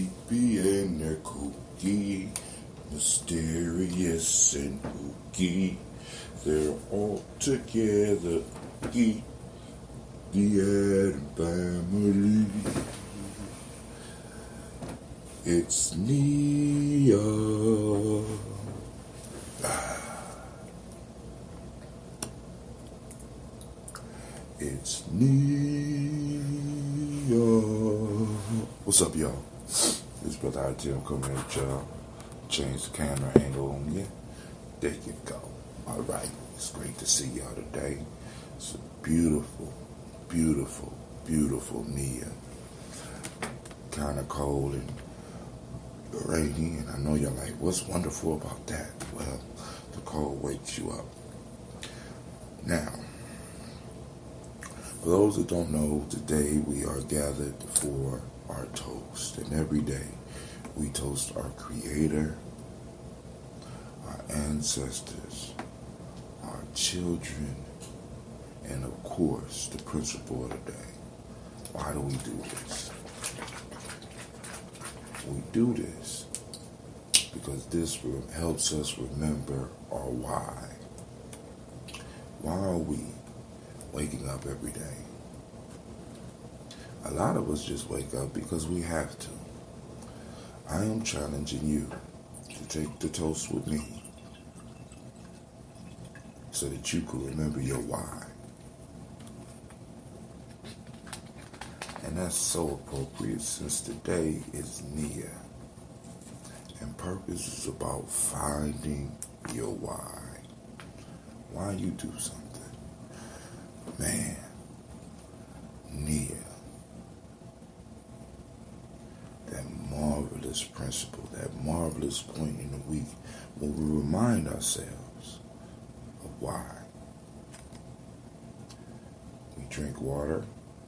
sleepy and they're kooky, mysterious and kooky. They're all together, kooky. The Adam family. It's Nia. It's Nia. What's up, y'all? This brother out here coming at y'all. Change the camera angle on you. There you go. All right. It's great to see y'all today. It's a beautiful, beautiful, beautiful Nia. Kind of cold and rainy, and I know you're like, what's wonderful about that? Well, the cold wakes you up. Now, for those that don't know, today we are gathered for our toast, and every day we toast our Creator, our ancestors, our children, and of course, the principal of the day. Why do we do this? We do this because this helps us remember our why. Why are we waking up every day? A lot of us just wake up because we have to. I am challenging you to take the toast with me so that you can remember your why. And that's so appropriate since today is Nia. And purpose is about finding your why. Why you do something. Man, Nia. That marvelous principle, that marvelous point in the week when we remind ourselves of why. We drink water.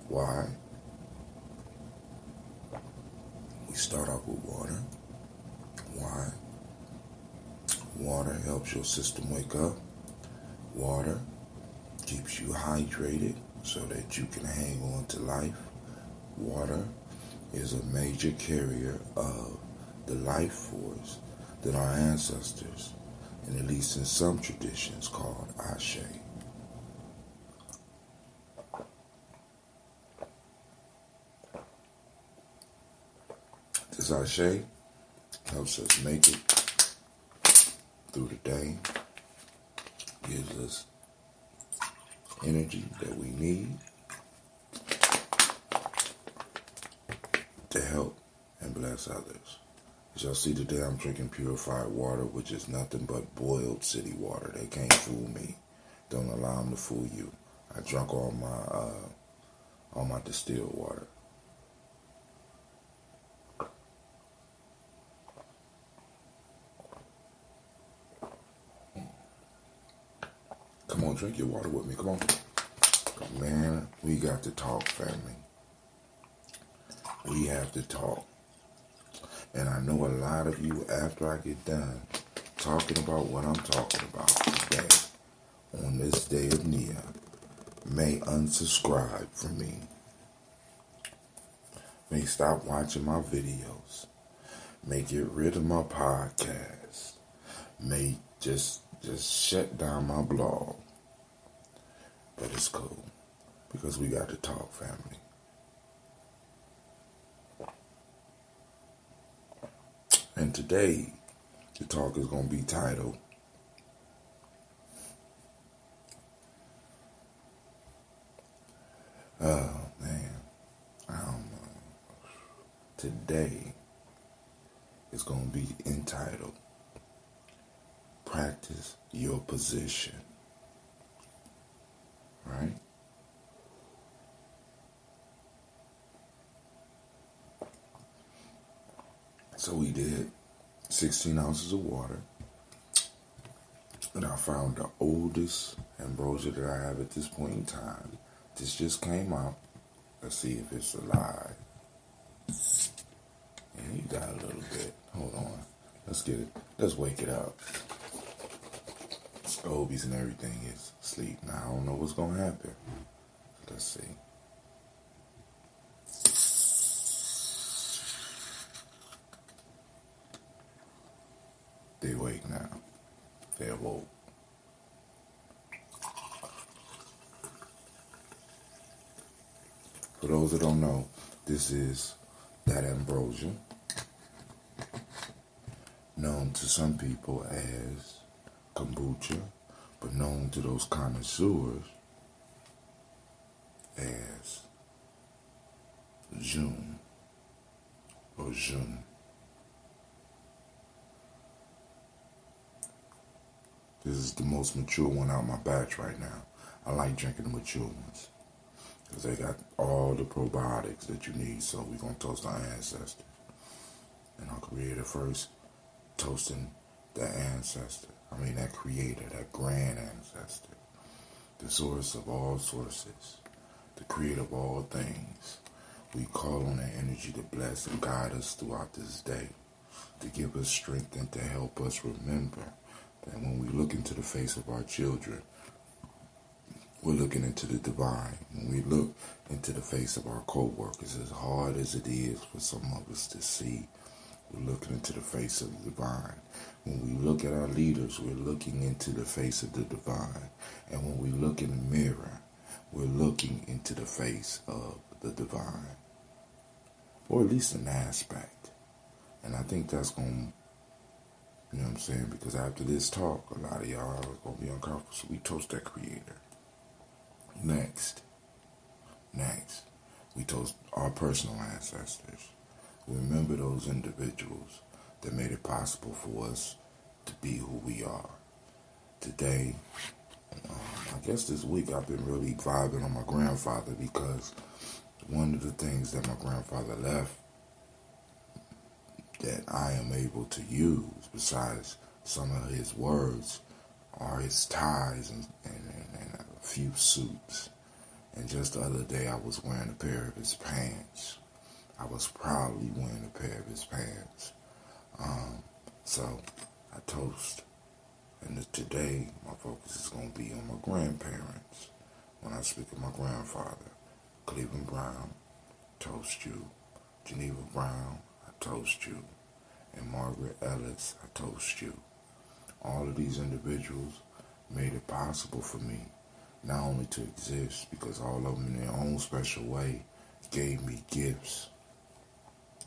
Why? We start off with water. Why? Water helps your system wake up. Water keeps you hydrated so that you can hang on to life. Water is a major carrier of the life force that our ancestors, and at least in some traditions, called Ashe. This Ashe helps us make it through the day, gives us energy that we need to help and bless others. As y'all see today, I'm drinking purified water, which is nothing but boiled city water. They can't fool me. Don't allow them to fool you. I drank all my distilled water. Come on, drink your water with me. Come on. Man, we got to talk, family. We have to talk. And I know a lot of you, after I get done talking about what I'm talking about today, on this day of Nia, may unsubscribe from me. May stop watching my videos. May get rid of my podcast. May just shut down my blog. But it's cool, because we got to talk, family. And today, the talk is going to be titled, oh man, I don't know. Today is going to be entitled, Practice Your Position. Right? So we did 16 ounces of water. And I found the oldest ambrosia that I have at this point in time. This just came out. Let's see if it's alive. And you got a little bit. Hold on. Let's get it. Let's wake it up. Scobies and everything is asleep. Now I don't know what's going to happen. Let's see. They awake now. They awoke. For those that don't know, this is that ambrosia, known to some people as kombucha, but known to those connoisseurs as June or June. This is the most mature one out of my batch right now. I like drinking the mature ones because they got all the probiotics that you need. So we're going to toast our ancestors. And our creator first, toasting that ancestor. That creator, that grand ancestor. The source of all sources. The creator of all things. We call on that energy to bless and guide us throughout this day. To give us strength and to help us remember that when we look into the face of our children, we're looking into the divine. When we look into the face of our co-workers, as hard as it is for some of us to see, we're looking into the face of the divine. When we look at our leaders, we're looking into the face of the divine. And when we look in the mirror, we're looking into the face of the divine. Or at least an aspect. And I think that's going to, you know what I'm saying? Because after this talk, a lot of y'all are going to be uncomfortable. So we toast that creator. Next, we toast our personal ancestors. We remember those individuals that made it possible for us to be who we are. Today, I guess this week I've been really vibing on my grandfather because one of the things that my grandfather left that I am able to use, besides some of his words, are his ties and a few suits. And just the other day I was wearing a pair of his pants. I was proudly wearing a pair of his pants. So I toast. And today my focus is going to be on my grandparents. When I speak of my grandfather, Cleveland Brown, toast you. Geneva Brown, I toast you. And Margaret Ellis, I toast you. All of these individuals made it possible for me not only to exist, because all of them in their own special way gave me gifts.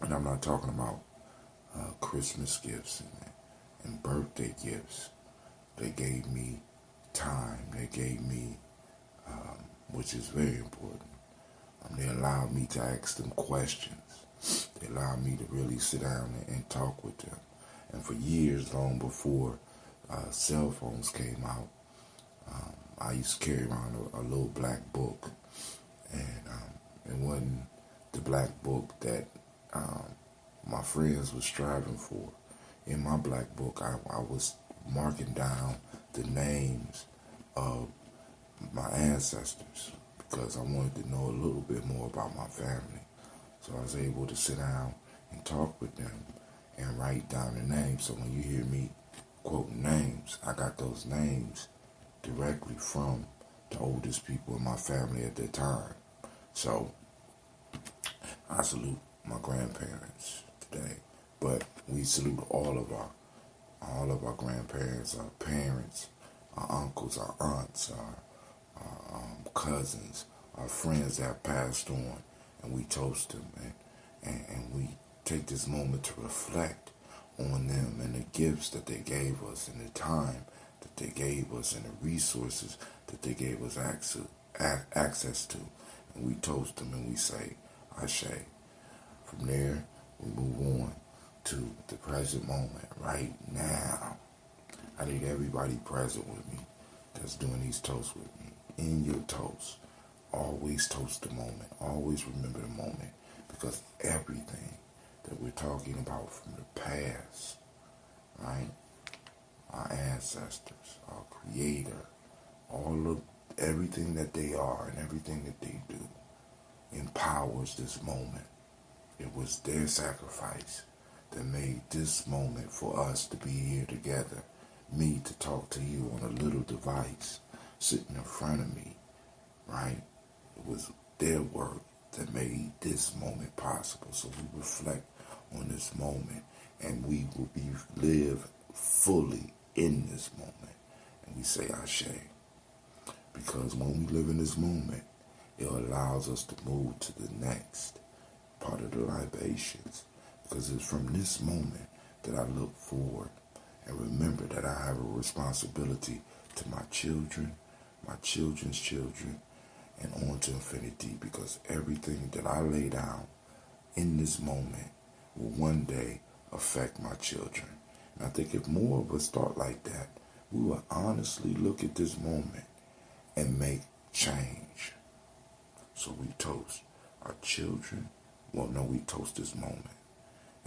And I'm not talking about Christmas gifts and birthday gifts. They gave me time. They gave me, which is very important. They allowed me to ask them questions. They allowed me to really sit down and talk with them. And for years, long before cell phones came out, I used to carry around a little black book. And it wasn't the black book that my friends were striving for. In my black book, I was marking down the names of my ancestors because I wanted to know a little bit more about my family. So I was able to sit down and talk with them and write down the names. So when you hear me quote names, I got those names directly from the oldest people in my family at that time. So I salute my grandparents today, but we salute all of our grandparents, our parents, our uncles, our aunts, our cousins, our friends that have passed on, and we toast them, and we take this moment to reflect on them and the gifts that they gave us and the time that they gave us and the resources that they gave us access to. And we toast them and we say, Ashe. From there, we move on to the present moment, right now. I need everybody present with me that's doing these toasts with me. In your toast, always toast the moment. Always remember the moment. Because everything that we're talking about from the past, right? Our ancestors, our creator, all of everything that they are and everything that they do empowers this moment. It was their sacrifice that made this moment for us to be here together. Me to talk to you on a little device sitting in front of me, right? It was their work that made this moment possible. So we reflect on this moment and we will live fully in this moment. And we say Ashe. Because when we live in this moment, it allows us to move to the next part of the libations. Because it's from this moment that I look forward and remember that I have a responsibility to my children, my children's children, and on to infinity. Because everything that I lay down in this moment will one day affect my children. And I think if more of us thought like that, we will honestly look at this moment and make change. So we toast our children. Well, no, we toast this moment.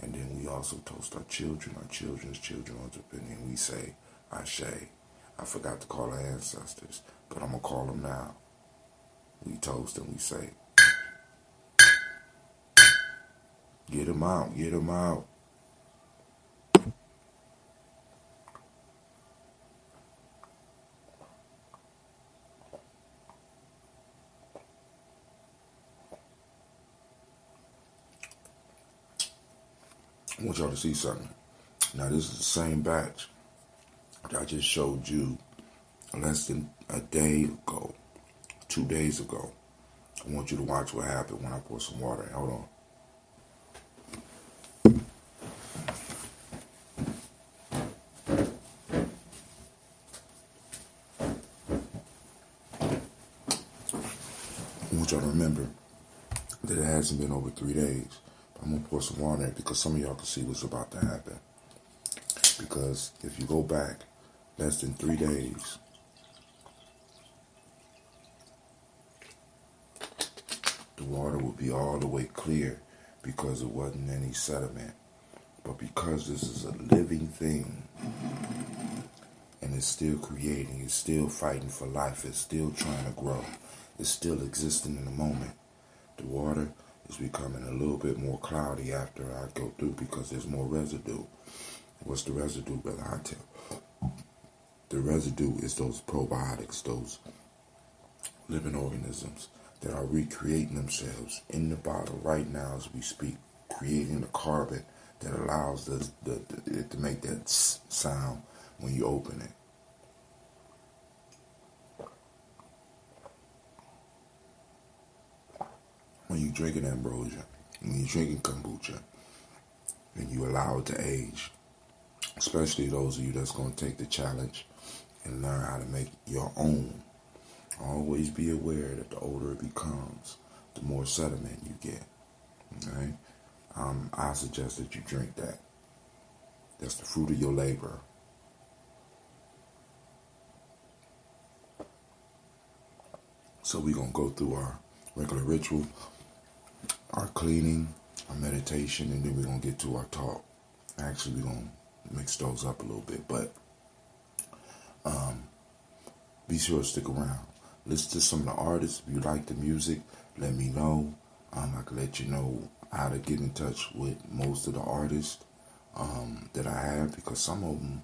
And then we also toast our children, our children's children, and we say, Ashe. I forgot to call our ancestors, but I'm going to call them now. We toast and we say, get them out, get them out. I want y'all to see something. Now, this is the same batch that I just showed you less than a day ago, 2 days ago. I want you to watch what happened when I pour some water in. Hold on. I want y'all to remember that it hasn't been over 3 days. I'm going to pour some water in because some of y'all can see what's about to happen. Because if you go back less than 3 days, the water will be all the way clear because there wasn't any sediment. But because this is a living thing and it's still creating, it's still fighting for life, it's still trying to grow, it's still existing in the moment, the water is becoming a little bit more cloudy after I go through because there's more residue. What's the residue, Brother Hotel? The residue is those probiotics, those living organisms that are recreating themselves in the bottle right now as we speak, creating the carbon that allows it to make that sound when you open it. When you're drinking ambrosia, when you're drinking kombucha, and you allow it to age, especially those of you that's going to take the challenge and learn how to make your own, always be aware that the older it becomes, the more sediment you get. Okay? I suggest that you drink that. That's the fruit of your labor. So we're going to go through our regular ritual, our cleaning, our meditation, and then we're going to get to our talk. Actually, we're going to mix those up a little bit, but be sure to stick around. Listen to some of the artists. If you like the music, let me know. I can let you know how to get in touch with most of the artists that I have, because some of them,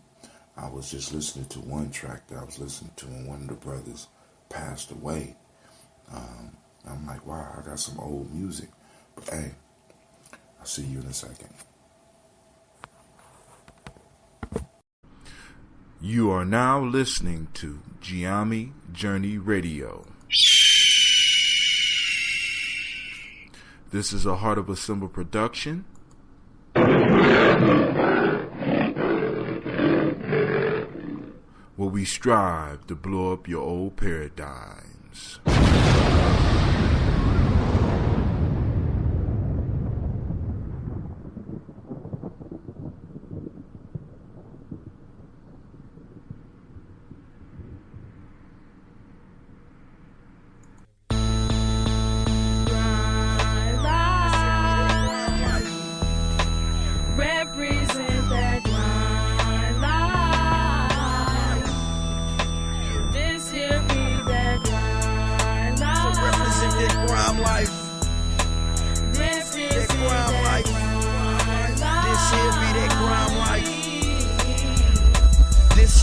I was just listening to one track that I was listening to, and one of the brothers passed away. I'm like, wow, I got some old music. But hey, I'll see you in a second. You are now listening to Gye-Nyame Journey Radio. This is a Heart of a Symbol production. Where we strive to blow up your old paradigms.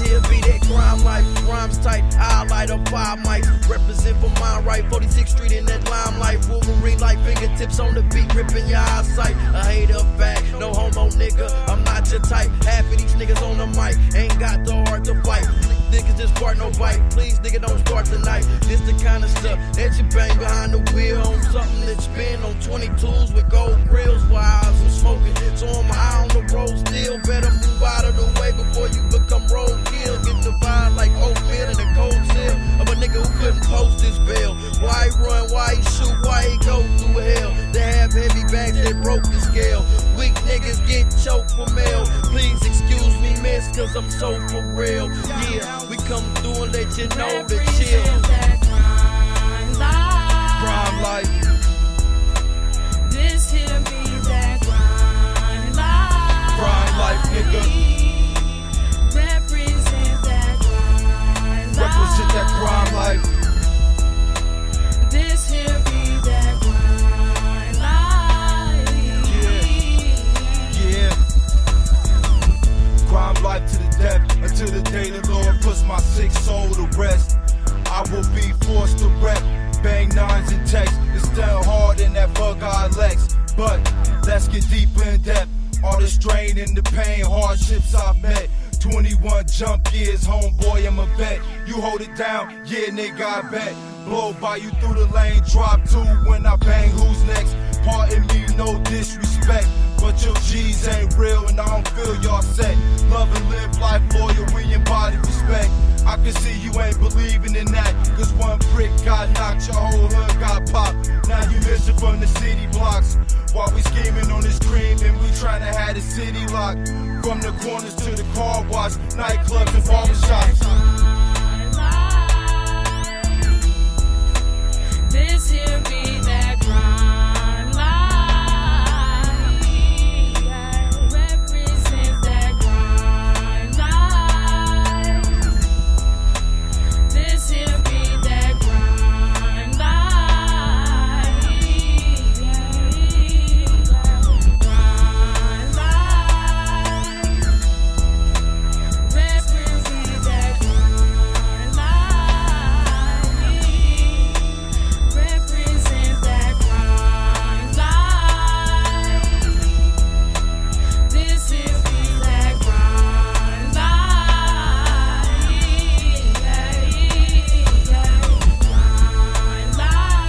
Here be that crime life, rhymes tight, highlight on 5 mics, represent for mine right, 46th Street in that limelight, Wolverine like fingertips on the beat, ripping your eyesight, a hater fact, no homo nigga, I'm not militia type. Half of these niggas on the mic ain't got the heart to fight. Niggas just fart no bite. Please, nigga, don't start tonight. This the kind of stuff that you bang behind the wheel on something that's been on 22s with gold grills while I'm smoking. So I'm high on the road still. Better move out of the way before you become roadkill. Get the vibe like oatmeal in a cold cell of a nigga who couldn't post his bail. Why he run? Why he shoot? Why he go through hell? They have heavy bags that broke the scale. Weak niggas get choked for mail. Please excuse me, miss, cause I'm so for real. Yeah, we come through and let you know to chill. Crime life. This here be that grind life. Crime life, nigga. Represent that grind life. Represent that crime life. This here be that grind life. Yeah. Crime life to the death until the day the Lord puts my sick soul to rest. I will be forced to rep. Bang nines and texts. It's still hard in that bug-eyed Lex. But let's get deeper in depth. All the strain and the pain, hardships I've met. 21 jump years, homeboy, I'm a vet. You hold it down, yeah, nigga, I bet. Blow by you through the lane, drop two when I bang, who's next? Pardon me, no disrespect, but your G's ain't real and I don't feel y'all set. Love and live life, loyal, we embody respect. I can see you ain't believing in that, cause one prick got knocked, your whole hood got popped. Now you missing from the city blocks, while we scheming on this cream and we trying to have the city locked. From the corners to the car wash, nightclubs and barbershops. This here be that grind life. Represent that grind life. This here be that grind life. Grind life. Represent that grind life. Represent that grind life. This is that grind life. Grind life.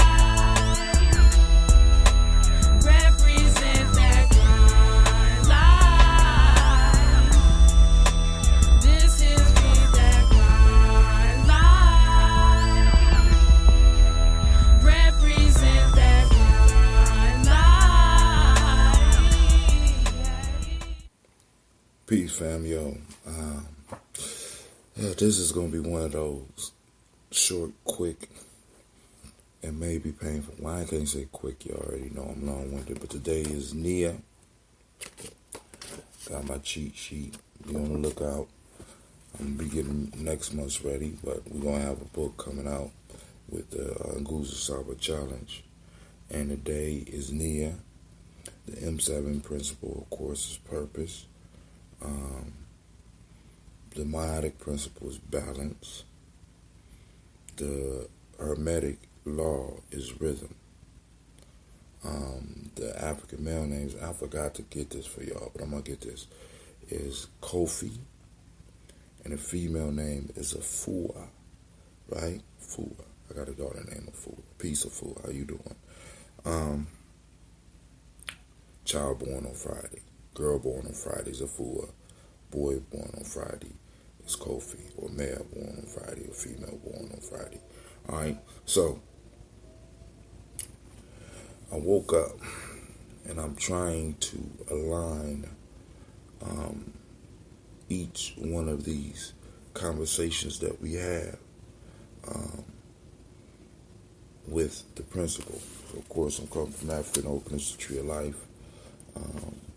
Represent that grind life. This is that grind life. Represent that grind life. Peace, fam, yo. Yeah, this is gonna be one of those short, quick, and maybe painful. Well, I can't say quick. You already know I'm long-winded, but today is Nia. Got my cheat sheet. Be on the lookout. I'm gonna be getting next month's ready, but we're gonna have a book coming out with the Nguzo Saba Challenge. And today is Nia. The M7 principle, of course, is purpose. The Myotic principle is balance. The Hermetic law is rhythm. The African male names, I forgot to get this for y'all, but I'm going to get this, is Kofi. And the female name is Afua, right? Fua. I got a daughter named Afua. Peace, Afua. How you doing? Child born on Friday. Girl born on Friday is Afua. Boy born on Friday is Kofi. Or male born on Friday or female born on Friday. Alright, so I woke up and I'm trying to align each one of these conversations that we have with the principle. So of course I'm coming from African Openness, the Tree of Life.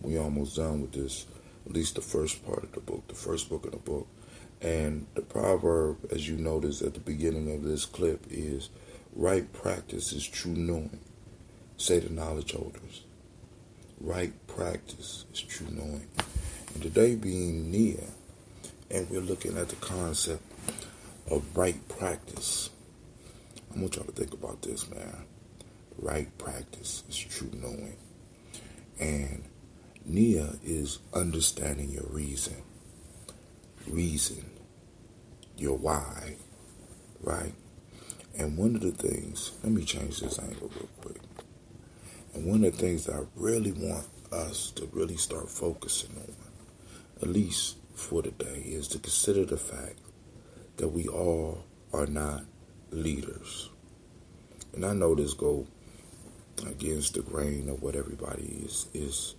We almost done with this, at least the first part of the book, the first book of the book. And the proverb, as you notice at the beginning of this clip, is right practice is true knowing. Say the knowledge holders. Right practice is true knowing. And today being Nia, and we're looking at the concept of right practice. I want y'all to think about this, man. Right practice is true knowing. And Nia is understanding your reason, your why, right? And one of the things, let me change this angle real quick. And one of the things that I really want us to really start focusing on, at least for today, is to consider the fact that we all are not leaders. And I know this go against the grain of what everybody is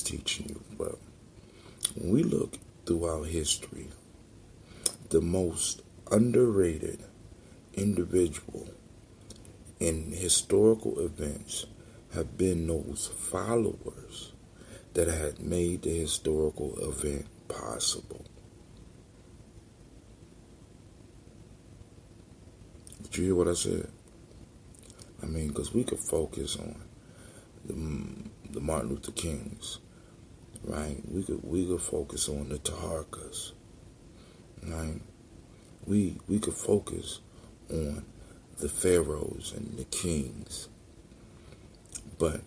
teaching you, but when we look throughout history, the most underrated individual in historical events have been those followers that had made the historical event possible. Did you hear what I said? I mean, because we could focus on the Martin Luther Kings, right? We could focus on the Taharkas, right? We could focus on the pharaohs and the kings, but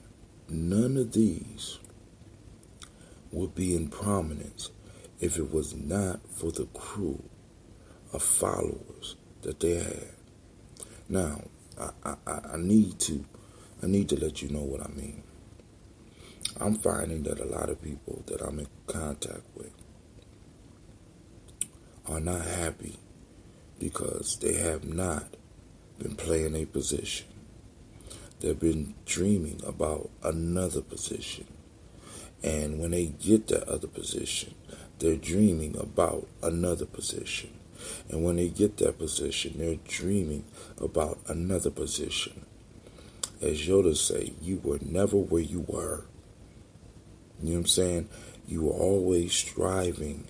none of these would be in prominence if it was not for the crew of followers that they had. Now, I need to let you know what I mean. I'm finding that a lot of people that I'm in contact with are not happy because they have not been playing a position. They've been dreaming about another position. And when they get that other position, they're dreaming about another position. And when they get that position, they're dreaming about another position. As Yoda say, you were never where you were. You know what I'm saying? You were always striving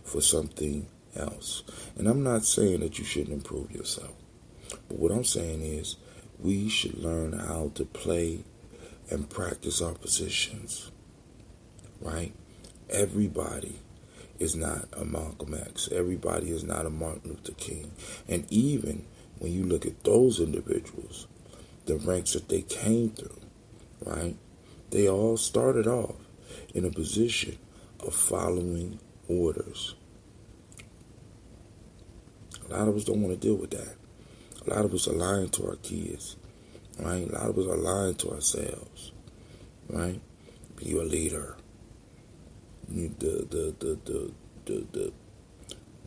for something else. And I'm not saying that you shouldn't improve yourself. But what I'm saying is we should learn how to play and practice our positions. Right? Everybody is not a Malcolm X. Everybody is not a Martin Luther King. And even when you look at those individuals, the ranks that they came through, right? They all started off in a position of following orders. A lot of us don't want to deal with that. A lot of us are lying to our kids, right? A lot of us are lying to ourselves, right? Be a leader.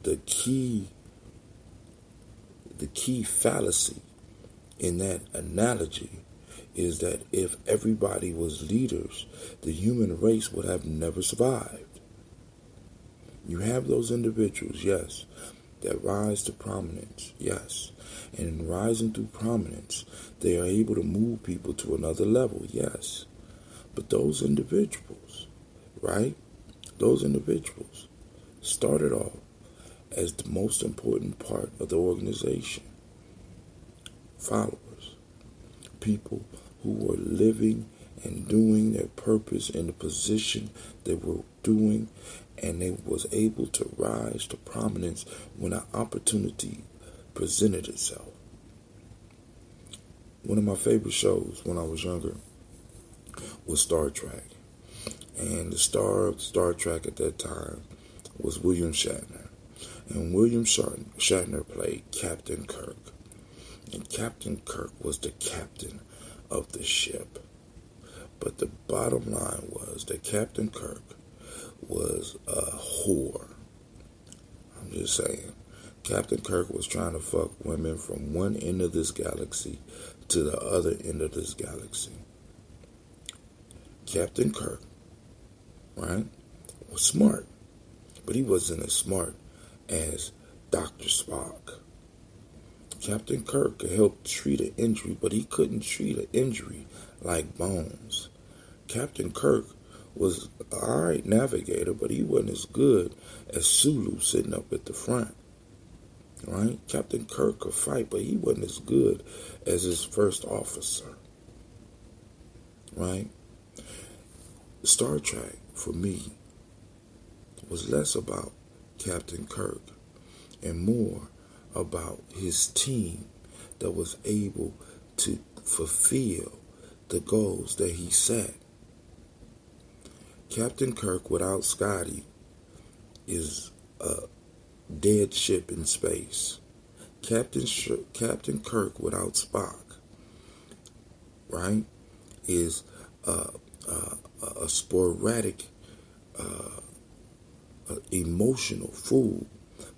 The key fallacy in that analogy is that if everybody was leaders, the human race would have never survived. You have those individuals, yes, that rise to prominence, yes. And in rising to prominence, they are able to move people to another level, yes. But those individuals, right? Those individuals started off as the most important part of the organization. Followers. People who were living and doing their purpose in the position they were doing, and they was able to rise to prominence when an opportunity presented itself. One of my favorite shows when I was younger was Star Trek. And the star of Star Trek at that time was William Shatner. And William Shatner played Captain Kirk. And Captain Kirk was the captain of the ship. But the bottom line was that Captain Kirk was a whore. I'm just saying. Captain Kirk was trying to fuck women from one end of this galaxy to the other end of this galaxy. Captain Kirk, right, was smart, but he wasn't as smart as Dr. Spock. Captain Kirk could help treat an injury, but he couldn't treat an injury like Bones. Captain Kirk was an alright navigator, but he wasn't as good as Sulu sitting up at the front. Right? Captain Kirk could fight, but he wasn't as good as his first officer. Right? Star Trek, for me, was less about Captain Kirk and more about his team that was able to fulfill the goals that he set. Captain Kirk without Scotty is a dead ship in space. Captain Kirk without Spock, right, is a sporadic, emotional fool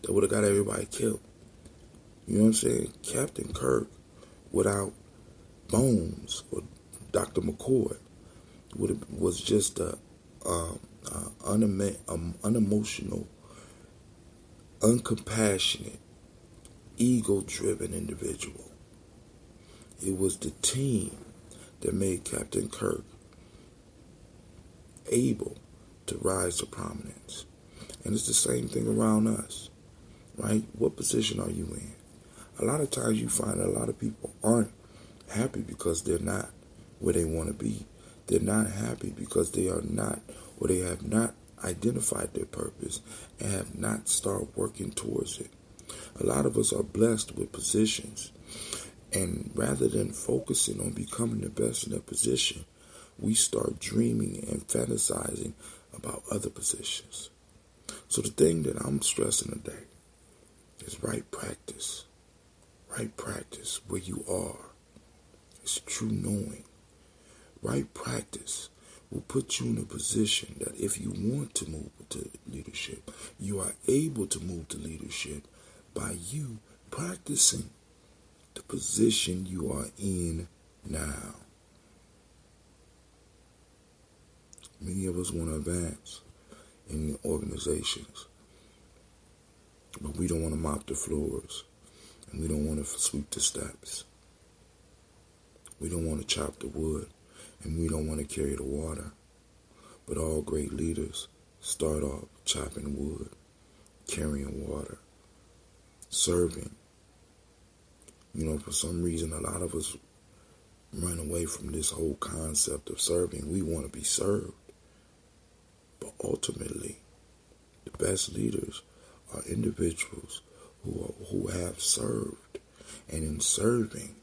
that would have got everybody killed. You know what I'm saying? Captain Kirk without Bones or Dr. McCoy was just a unemotional, uncompassionate, ego-driven individual. It was the team that made Captain Kirk able to rise to prominence. And it's the same thing around us, right? What position are you in? A lot of times you find that a lot of people aren't happy because they're not where they want to be. They're not happy because they are not, or they have not identified their purpose and have not started working towards it. A lot of us are blessed with positions, and rather than focusing on becoming the best in that position, we start dreaming and fantasizing about other positions. So the thing that I'm stressing today is right practice. Right practice where you are. It's true knowing. Right practice will put you in a position that if you want to move to leadership, you are able to move to leadership by you practicing the position you are in now. Many of us want to advance in organizations, but we don't want to mop the floors, and we don't want to sweep the steps. We don't want to chop the wood, and we don't want to carry the water. But all great leaders start off chopping wood, carrying water, serving. You know, for some reason, a lot of us run away from this whole concept of serving. We want to be served. But ultimately, the best leaders are individuals who have served. And in serving,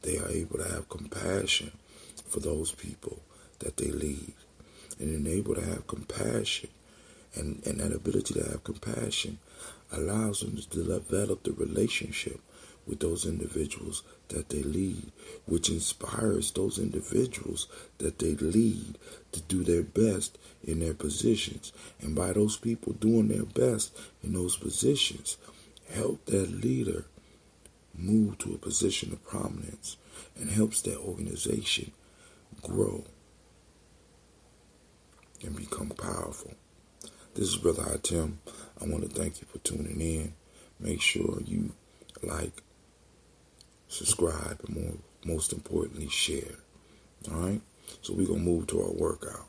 they are able to have compassion for those people that they lead. And then able to have compassion. And that ability to have compassion allows them to develop the relationship with those individuals that they lead, which inspires those individuals that they lead to do their best in their positions. And by those people doing their best in those positions, help that leader move to a position of prominence and helps that organization grow and become powerful. This is Brother Hatim. I want to thank you for tuning in. Make sure you like, subscribe, and most importantly, share. All right? So we're going to move to our workout.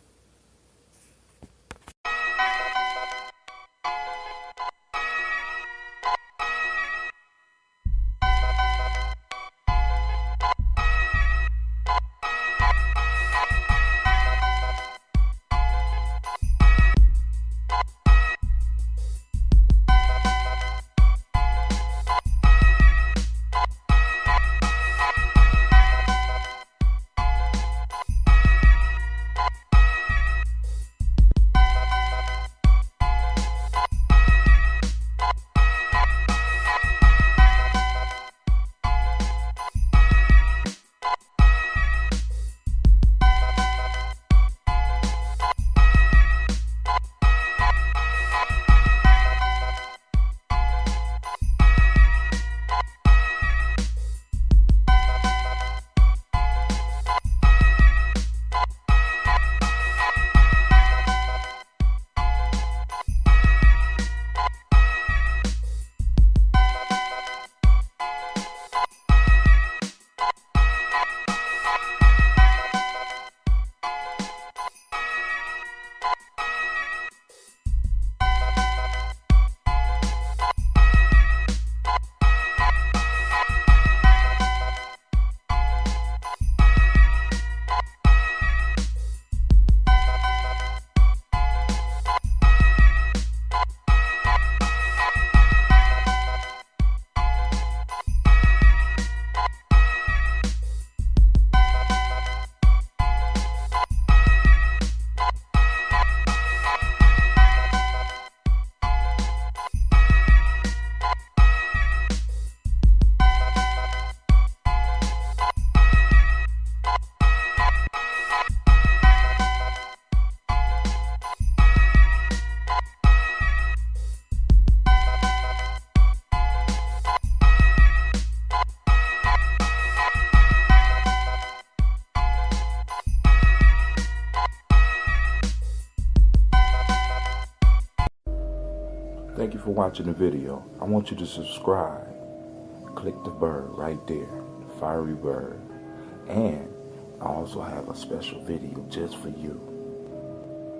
for watching the video. I want you to subscribe. Click the bird right there, the fiery bird. And I also have a special video just for you,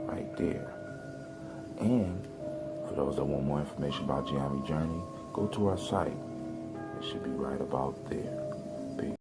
right there. And for those that want more information about Gye-Nyame Journey, go to our site. It should be right about there.